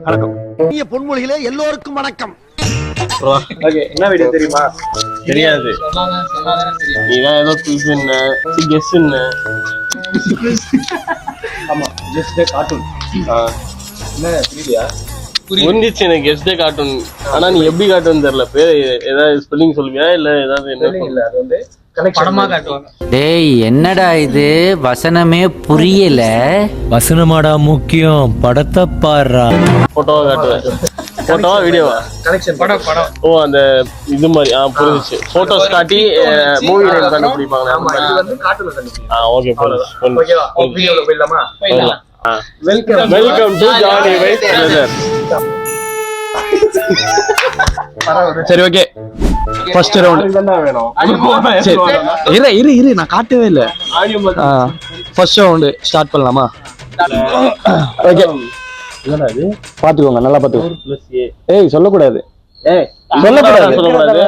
வணக்கம். பொன்மொழிகளே எல்லோருக்கும் வணக்கம். ஓகே, என்ன வீடியோ தெரியுமா? தெரியாது. நீதான் ஏதோ கெஸ். ஆமா, ஜஸ்ட் கார்ட்டூன். என்ன புரியலையா? புரிஞ்சிச்சு எனக்கு, கெஸ் டே கார்ட்டூன். ஆனா நீ எப்படி கார்ட்டூன் தெரியல, பேர் ஏதாவது ஸ்பெல்லிங் சொல்லுவியா இல்ல ஏதாவது? என்ன இல்ல, அது வந்து படமா காட்டுவாங்க. டேய் என்னடா இது, வசனமே புரியல. வசனமாடா முக்கியம், படத்தை பாடுறா. போட்டோவா காட்டுவேன். போட்டோவா வீடியோவா? கனெக்ஷன் படம். ஓ, அந்த இது மாதிரி. புரிஞ்சிச்சு. போட்டோஸ் காட்டி மூவி நேம் கண்டுபிடிப்பாங்க. ஆமா, இது வந்து கார்ட்டூன்ல கண்டுபிடிப்பாங்க. ஓகே, ஓகேவா? வீடியோல போயிடலாமா? போயிடலாம். Welcome to Johnny wise brother. சரி, ஓகே. ஃபர்ஸ்ட் ரவுண்ட் வேணும். இரு நான் காட்டவே இல்ல. ஃபர்ஸ்ட் ரவுண்ட் ஸ்டார்ட் பண்ணலாமா? ஓகே, பாத்துக்கோங்க, நல்லா பாத்துக்கோங்க. ஏய் சொல்லக்கூடாது, சொல்லக்கூடாது.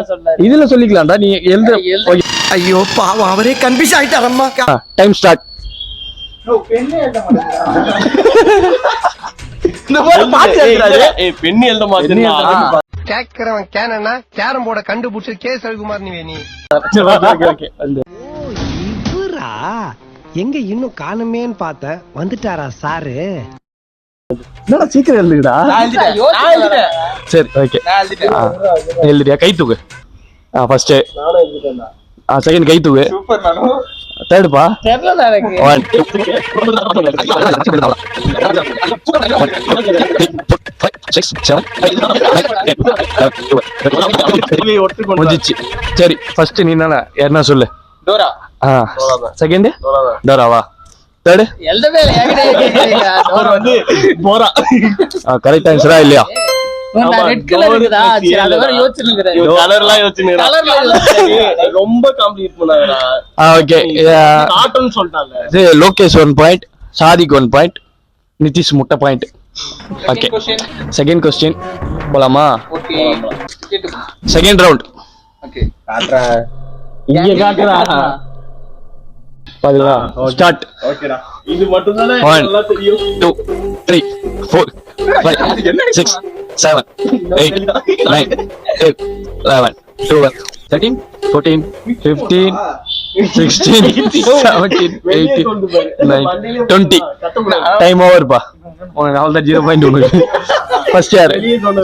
இதுல சொல்லிக்கலாம்டா, நீ எழுத. ஐயோ பாவம், அவரே கன்ஃபியூஸ் ஆயிட்டாரம்மா. Time start. பெண்ணு எழுத மாட்டேன். கேக்குறவன் கேனா கேரம் போர்ட கண்டுபிடிச்சு கேஸ் ரவிக்குமார் நீ. இவரா எங்க இன்னும் காணுமேன்னு பார்த்தேன், வந்துட்டாரா சாரு? என்னடா சீக்கிரம் எழுதுடா. சரி, ஓகே. எழுதுறியா? கை தூக்கு. ஃபர்ஸ்ட். செகண்ட் கை தூக்கு. தேர்ட் பா. தெரியல எனக்கு. 1 2 6 7 முடிஞ்சிச்சு. சரி, ஃபர்ஸ்ட் நீ என்ன சொல்லு? டோரா. செகண்ட் டோராவா? தேர்ட் எழுதவே இல்ல. டோரா வந்து போரா. கரெக்ட் ஆன்சரா இல்லையா? ரெட் கலர் இருக்குதா? சரி, அத வேற யோசிச்சிருக்கேன். கலர்லாம் ரொம்ப காம்ப்ளிகேட் பண்ணாங்கடா. ஓகே, கார்ட்டூன் சொல்லிட்டாங்க. சரி, லோகேஷ் 1 பாயிண்ட், சாதிக் 1 பாயிண்ட், நிதிஷ் முட்டை பாயிண்ட். ஓகே, செகண்ட் क्वेश्चन போலாமா? Okay, second round. ஓகே, காட்றா. இங்க காட்றா. பாருடா, ஸ்டார்ட். ஓகேடா. இது மட்டும் தானே 1 நல்லா தெரியும். 2 3 4 5 6 7 8 9 10 11 12 13 14 15 16 17 18 19 20. டைம் ஓவர் பா. உனக்கு அவ்வளவுதான் 0 பாயிண்ட். உனக்கு ஃபர்ஸ்ட் யாரு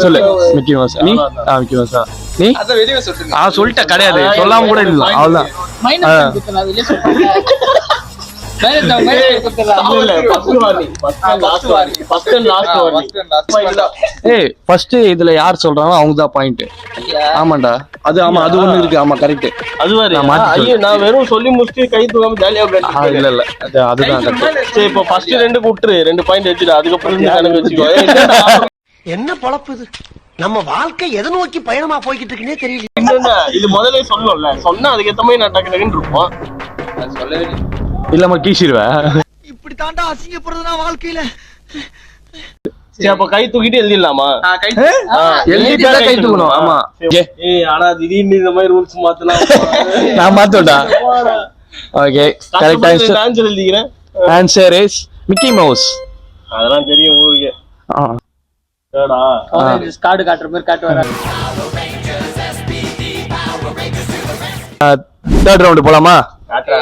சொல்லு? Mickey mouse. நீ? மிக்கி மவுஸா? நீ? அத வெளிய சொல்லுங்க. சொல்லிட்ட, கிடையாது, சொல்லாம கூட இல்ல. அவ்வளவுதான். மைனஸ் குத்துறா, வெளிய சொல்லுங்க. மைனஸ் குத்துறா. இல்ல, first warning. First and last warning. ஏய், ஃபர்ஸ்ட் இதுல யார் சொல்றாங்க அவங்க தான் பாயிண்ட். ஆமாண்டா, அது ஆமா, அது ஒண்ணு இருக்கு. ஆமா, கரெக்ட். அது வேற. ஐயோ, நான் வெறும் சொல்லி முடிச்சிட்டு கை தூக்காம ஜாலியா உட்கார்ந்து. இல்ல இல்ல, அதுதான் கரெக்ட். சரி, இப்போ ஃபர்ஸ்ட் 2 கூட்ரு 2 பாயிண்ட் வச்சுடா. அதுக்கு அப்புறம் நீ கணக்கு வெச்சுக்கோ. என்ன பொழப்பு இது? நம்ம வாழ்க்கை எதை நோக்கி பயணமா போய்கிட்டு இருக்குன்னே தெரியல. என்னன்னா, இது முதல்ல சொல்லணும்ல. சொன்னா அதுக்கு ஏத்த மாதிரி நான் டக்கு டக்குன்னு இருப்போம். சொல்லவே இல்ல. இல்லம்மா, கீசிடுவேன். இப்படி தாண்டா அசிங்கப்படுறதுனா வாழ்க்கையில. சரி, அப்ப கை தூக்கிட்டு எழுதிடலாமா? எழுதிட்டா கை தூக்கணும். ஆமா. ஏய், ஆனா திடீர்னு இந்த மாதிரி ரூல்ஸ் மாத்தலாம். நான் மாத்தோடா. Okay, correct answer. ஆன்சர் எழுதிக்கிறேன். Answer is Mickey Mouse. அதெல்லாம் தெரியும் ஊருக்கு. ஏடா, கார்டு காட்டுற மாதிரி காட்டு வர. தேர்ட் ரவுண்ட் போலாமா? காட்றா.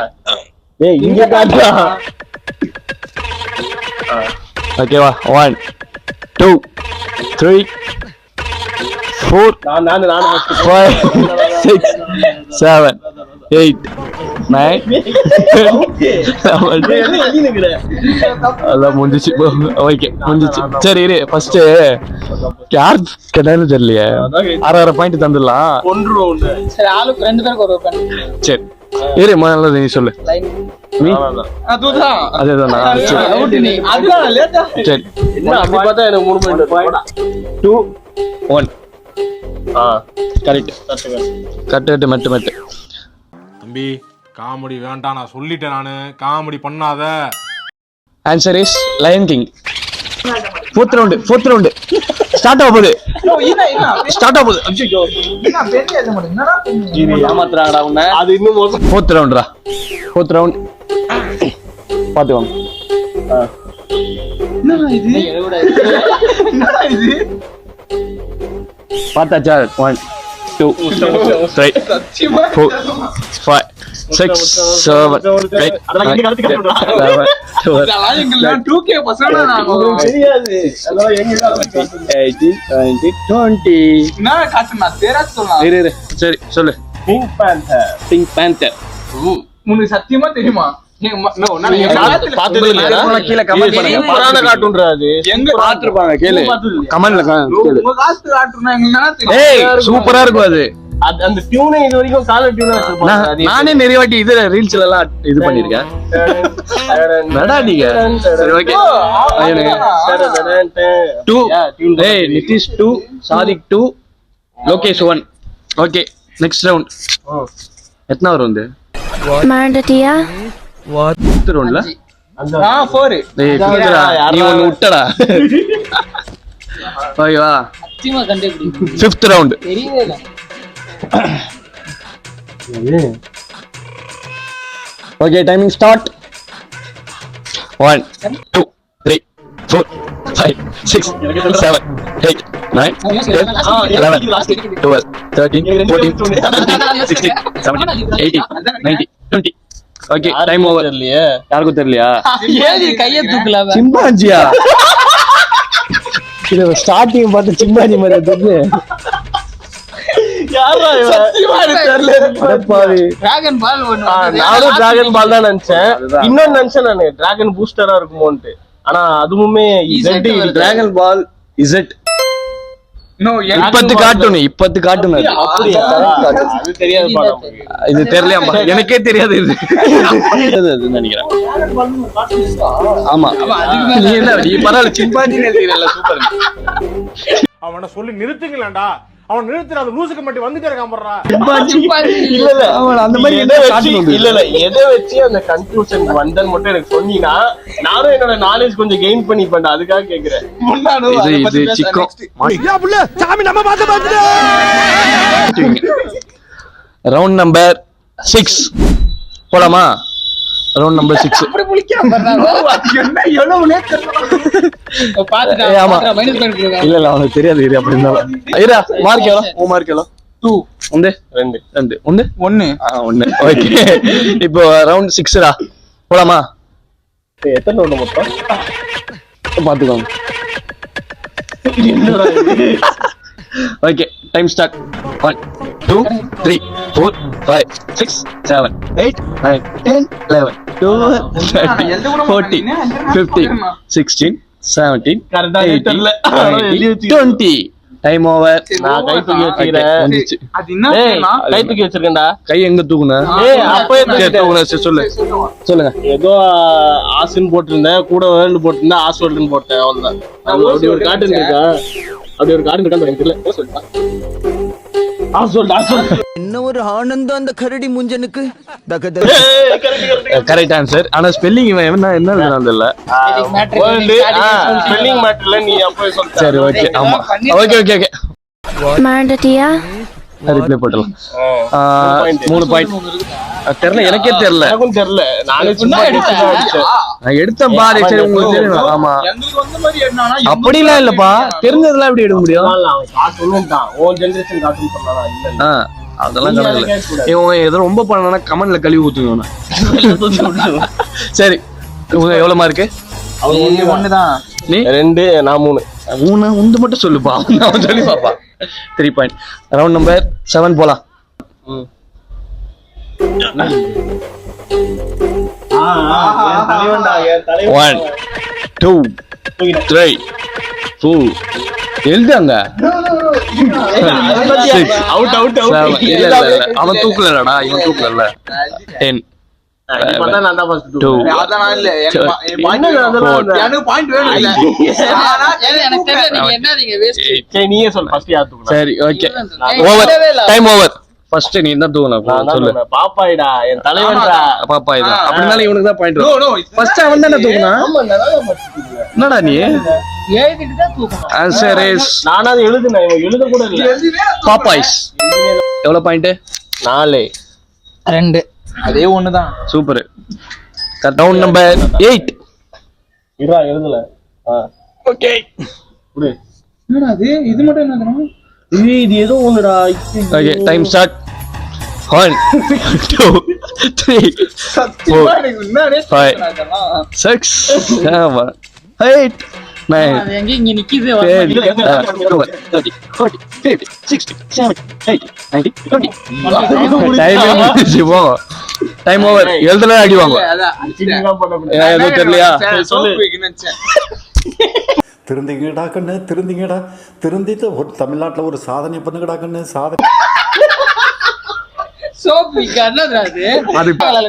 டேய், இங்க காட்றா. ஓகேவா? 1 2 3 4 நான் 5 6 7 8 9 அதான் முடிஞ்சிச்சு. ஓகே, முடிஞ்சிச்சு. சரி, இரு. ஃபர்ஸ்ட் யார் கேட்டாலும் தெரியலையே. 6 பாயிண்ட் தந்துடலாம். 1 ரவுண்ட். சரி, ஆளுக்கு 2 பேருக்கு ஒரு பண்ணு. சரி, இரு. முதல்ல நீ சொல்லு. நீ? அதுதான். அதேதான். அதுதான் லேட்டா. சரி, என்ன அப்படி பார்த்தா எனக்கு 3 பாயிண்ட். 2 1. கரெக்ட். கரெக்ட். மெட்டு. தம்பி, காமெடி வேண்டாம், நான் சொல்லிட்டேன். நானு காமெடி பண்ணாத. Answer is line king. Fourth round start ஆக போகுது. ஏமாத்துறாங்கடா உன்னை. அது இன்னும் ஃபோர்த் ரவுண்ட் பாத்துவாங்க. பார்த்தாச்சா 1 2 3 4 5 6 7 8 2K பசங்க நாங்க தெரியாது அதான் எங்க 18 19 20 என்ன காட்டுனா பேரா சொல்லலாம். இரு சரி சொல்லு. Pink panther. Pink panther. உனக்கு சத்தியமா தெரியுமா? பார்த்தது இல்லையா? கீழே கமெண்ட் பண்ணுங்க. பரான கார்ட்டூன்டா அது. எங்க பாத்துருப்பாங்க கேளு. கமெண்ட்ல கேளு. உங்க காசு காட்டுனா எங்களுக்கு ஏய் சூப்பரா இருக்கும் அது. அந்த டியூனை இது வரைக்கும் காலர் டியூனா வச்சிருப்பாங்க. நானே நிறைய வாட்டி இதுல ரீல்ஸ்ல எல்லாம் இது பண்ணிருக்கேன். நடா நீங்க. சரி ஓகே. 2 ஏய் Nitish 2 Sadiq 2 Lokesh 1. Okay next round. எத்தனை வரும் வந்து? மாண்டட்டியா ஃபிஃப்த் ரவுண்ட்ல 4 டேய் பிடிடா நீ ஒன்னு விட்டடா. ஓகேவா சத்தியமா கண்டுபிடி. Fifth round. தெரியவே இல்ல. Okay timing start. 1 2 3 4 5 6 7 8 9 10 11 12 13 14 15 16 17 18 19 20. Okay time over. இல்லையே. யாருக்கும் தெரியலையா? ஏதி கைய தூக்கல. சிம்பாஞ்சியா? இது ஸ்டார்டிங் பார்த்து சிம்பாஞ்சி மாதிரி தெரியுது. யாரா இவன்? சத்தியமா எனக்கு தெரியல. அடப்பாவி. டிராகன் பால் ஒன்னு நானும் டிராகன் பால் தான் நினைச்சேன். அதுதான். இன்னொன்னு நினைச்சேன் நானு டிராகன் பூஸ்டரா இருக்குமோன்ட்டு. ஆனா அதுவுமே Z டிராகன் பால் இசட் நோ இப்பத்து கார்ட்டூன் அது. அப்படியா? அது தெரியாது பா நமக்கு. இது தெரியலையாமா? எனக்கே தெரியாது இது. அது நினைக்கிறேன். ஆமா நீ என்ன நீ பரவாயில்ல சிம்பாஞ்சி எழுதிரல சூப்பர். அவனை சொல்லி நிறுத்துங்களேன்டா. அவன் நிறுத்துற அந்த லூசுக்கு மட்டும் வந்துட்டே இருக்கான் போடுறா. இல்ல இல்ல அவன் அந்த மாதிரி எதை வச்சு கார்ட்டூன் வந்து. இல்ல எதை வச்சு அந்த கன்க்ளூஷன் வந்தன்னு மட்டும் எனக்கு சொன்னீங்கன்னா நானும் என்னோட நாலேஜ் கொஞ்சம் கெயின் பண்ணிப்பேன். அதுக்காக கேக்குறேன். இது சிக்கம் ரவுண்ட் நம்பர் 6 போலாமா? Round number 6. அப்படி புளிக்காம வர்றாங்க. என்ன எவ்வளவுனே தெரியல. பாத்துடா. ஏய், ஆமா. மைனஸ் பண்ணிருக்காங்க. இல்ல அவனுக்கு தெரியாது இது அப்படி இருந்தாலும். ஐரா மார்க் எவ்வளவு? உன் மார்க் எவ்வளவு? 2 உண்டு 2 உண்டு 1 1. ஓகே இப்போ ரவுண்ட் 6டா போலாமா? எத்தனை ரவுண்ட் மொத்தம்? பாத்துக்கோங்க. Okay time start. 1 2 3 4 5 6 7 8 9 10 11 12 13 14 15 16 17 18 20. Time over. நான் கை தூக்கி வச்சுக்கிறேன். அது என்ன ஏய் தெரியுமா? கை தூக்கி வச்சிருக்கேன்டா. கை எங்க தூக்குன? ஏய் அப்பவே தூக்குன சொல்லு சொல்லுங்க. ஏதோ ஆசின் போட்டிருந்தேன் கூட வேர்ல்டு போட்டிருந்தேன் ஆஸ்வேல்டுன்னு போட்டேன். அவ்வளவுதான். அப்படி ஒரு கார்ட்டூன் இருக்கா? அப்படி ஒரு கார்ட்டூன் இருக்கான்னு எனக்கு தெரியல. சொல்லிட்டான் ஆஸ்வேல்டு. என்ன ஒரு ஆனந்தம் அந்த கரடி முஞ்சனுக்கு. Correct answer. ஆனா ஸ்பெல்லிங் இவன் என்ன எழுதுனான் இல்ல. ஸ்பெல்லிங் மேட்டர்ல நீ அப்பவே சொல்லிட்ட. சரி ஓகே ஆமா ஓகே ஓகே ஓகே மாண்டட்டியா ரிப்ளை போடலாம். 3 பாயிண்ட். தெரியல எனக்கே தெரியல. எனக்கும் தெரியல. நானே சும்மா அடிச்சேன். நான் எடுத்தேன் பாரு. சரி உங்களுக்கு தெரியும். ஆமா எங்களுக்கு வந்த மாதிரி என்னன்னா அப்படிலாம் இல்லப்பா. தெரிஞ்சதெல்லாம் எப்படி எடுக்க முடியும்? அவன் கார்ட்டூன் தான். ஓன் ஜெனரேஷன் கார்ட்டூன் பண்ணலாம். இல்ல அதெல்லாம் கணக்கு. இவன் ஏதோ ரொம்ப பண்ணனா கமெண்ட்ல கழுவி ஊத்துங்க. சரி எவ்வளவு மார்க்கு? அவன் ஒண்ணுதான். நீ 2 நான் 3. உந்து மட்டும் சொல்லுப்பா. அவன் சொல்லி பாப்பா. 3 பாயிண்ட். ரவுண்ட் நம்பர் 7 போலாம். 1 2 3 4 எழுதாங்க. Out out out. இல்ல அவன் தூக்கலடா. இவன் தூக்கல. 10 இப்பதான் நான் தான் ஃபர்ஸ்ட் 2 அதெல்லாம் இல்ல. எனக்கு பாயிண்ட் வேணும் இல்ல. எனக்கு தெரியல நீங்க என்ன நீங்க வேஸ்ட். சரி நீயே சொல் ஃபர்ஸ்ட் யார் தூக்குனா? சரி okay over. Time over. First நீ தான் தூக்கணும் சொல்லு. பாப்பாயிடா என் தலைவன்டா. பாப்பா இதான். அப்படினால இவனுக்கு தான் பாயிண்ட் வரும். ஃபர்ஸ்ட் அவன் தான தூக்குனா. என்னடா நீ? எழுதிட்டு தான் தூக்கணும். ஆன்சர் இஸ் நானா அது எழுதுனேன். இவன் எழுத கூட இல்ல. பாப்பாய்ஸ். எவ்வளவு பாயிண்ட்? 4 2 அதே ஒண்ணுதான். சூப்பர். ரவுண்ட் நம்பர் 8 இருடா எழுதல. ஓகே குடு. என்னடா இது மட்டும் என்ன? இது ஏதோ ஒண்ணுடா. Okay time start. 1 2 3 சத்தியமா எனக்கு முன்னாடியே 5 6 7 8 9 அது எங்க இங்க நிக்குது 10 11 12 13 14 15 16 17 18 19 20 டைம் முடிஞ்சு போ. Time over. எழுதல அடி வாங்க. எதுவும் தெரியலையா? திருந்திங்கடா கண்ணு, திருந்திங்கடா, திருந்திட்டு ஒரு தமிழ்நாட்டில் ஒரு சாதனை பண்ணுங்கடா கண்ணு, சாதனை. சோப்பு என்னது அது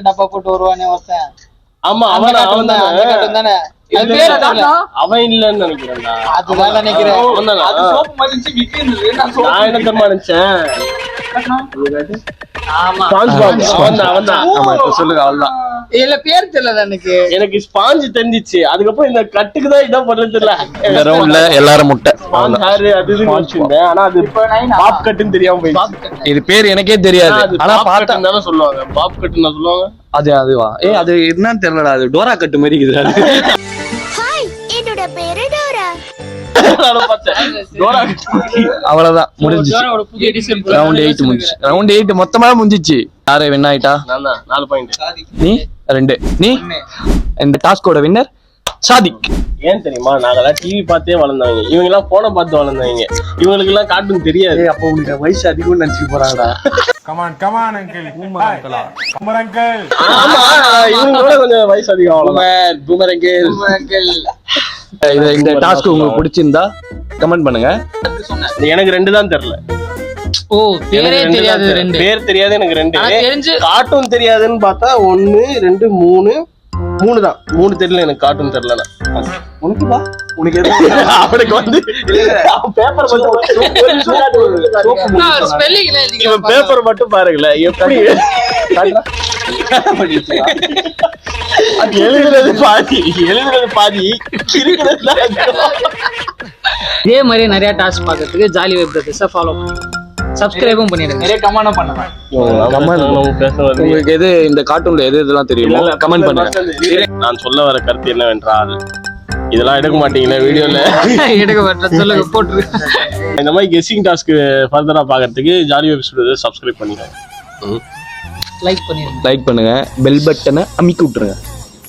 டப்பா போட்டு வருவானே ஒருத்தன். ஆமா அவன் தானே அது பேர் தெரியல. அவன் இல்லன்னு நினைக்கிறேன்டா. அதுதான் நினைக்கிறேன். அது சோப்பு மாதிரி விக்கிறது. நான் என்ன தெரியுமா நினைச்சேன்? ஆமா அவன்தான். ஆமா இப்ப சொல்லுங்க அவ்வளவுதான். இல்ல பேர் தெரியல எனக்கு. எனக்கு ஸ்பாஞ்சு தெரிஞ்சிச்சு. அதுக்கப்புறம் இந்த கட்டுக்கு தான் என்ன பண்றது தெரியல. இந்த ரவுண்ட்ல எல்லாரும் முட்டை. ஸ்பாஞ்ச் ஹேர் அது இதுன்னு வச்சிருந்தேன். ஆனா அது பாப் கட்டுன்னு தெரியாம போயிடுச்சு. இது பேர் எனக்கே தெரியாது. ஆனா பார்த்தா தானே சொல்லுவாங்க. பாப் கட்டுன்னு சொல்லுவாங்க. அதுவா? அது என்னன்னு தெரியலடா. அது டோரா கட்டு மாதிரி இருக்குது அது. ஹாய், என்னோட பேரு டோரா. நானும் பார்த்தேன். டோரா கட்டு. அவ்வளவுதான் முடிஞ்சிச்சு. டோராவோட புது எடிஷன் ரவுண்ட் 8 முடிஞ்சிச்சு. ரவுண்ட் 8 மொத்தமா முடிஞ்சிச்சு. யாரு வின் ஆயிட்டா? நான் தான் 4 பாயிண்ட். நீ 2. நீ இந்த டாஸ்கோட வின்னர் சாதிக். ஏன் தெரியுமா? நாங்கெல்லாம் டிவி பார்த்தே வளர்ந்தவங்க. இவங்க எல்லாம் போனை பார்த்து வளர்ந்தவங்க. இவங்களுக்கு எல்லாம் கார்ட்டூன் தெரியாது. அப்போ உங்களுக்கு வயசு அதிகம்னு நினைச்சு போறாங்கடா. Come on uncle. குமர் அங்கிள். ஆமா இவங்களோட கொஞ்சம் வயசு அதிகம். அவ்வளவுதான். பூமரங்கள். இந்த டாஸ்க் உங்களுக்கு பிடிச்சிருந்தா கமெண்ட் பண்ணுங்க. எனக்கு 2 தான் தெரியல. ஓ பேரே தெரியாது. 2 பேர் தெரியாது எனக்கு. 2 ஆனா தெரிஞ்சு கார்ட்டூன் தெரியாதுன்னு பார்த்தா 1 2 3 தான். 3 தெரியல எனக்கு. கார்ட்டூன் தெரியல. உனக்குப்பா உனக்கு அவனுக்கு வந்து பேப்பர் ஸ்பெல்லிங்ல இவன் பேப்பர் மட்டும் பாருங்களேன் எப்படி எழுதுறது பாதி இதே மாதிரி நிறைய டாஸ்க் பார்க்கிறதுக்கு ஜாலி வெப் பிரதர்ஸை ஃபாலோ சப்ஸ்கிரைபும் பண்ணிடுங்க. நிறைய கமெண்ட் பண்ணுவேன். உங்களுக்கு எது இந்த கார்ட்டூன்ல எது இதெல்லாம் தெரியுமோ கமெண்ட் பண்ணுங்க. நான் சொல்ல வர கருத்து என்னவென்றால், இதெல்லாம் எடுக்க மாட்டீங்களா வீடியோல? எடுக்க மாட்டேன் சொல்லுங்க, போட்டுரு. இந்த மாதிரி கெஸ்ஸிங் டாஸ்க் ஃபர்தரா பாக்குறதுக்கு ஜாலி வெப் பிரதர்ஸ் சப்ஸ்கிரைப் பண்ணிடுங்க. லைக் பண்ணுங்க. பெல் பட்டனை அமுக்கி விட்டுருங்க.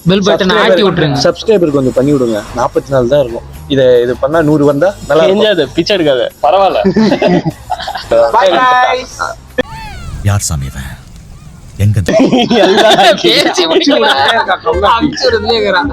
பெல் பட்டனை ஆட்டி விட்டுருங்க. சப்ஸ்கிரைபர் கொஞ்சம் பண்ணி விடுங்க. 44 தான் இருக்கும். இது பண்ணா 100 வந்தா நல்லா எஞ்சாது. பிச்சை எடுக்காத பரவாயில்ல. யார் சாமி இவன்? எங்க பேச்சு முடிக்கல. அடிச்சுறதுலயே இருக்கிறான்.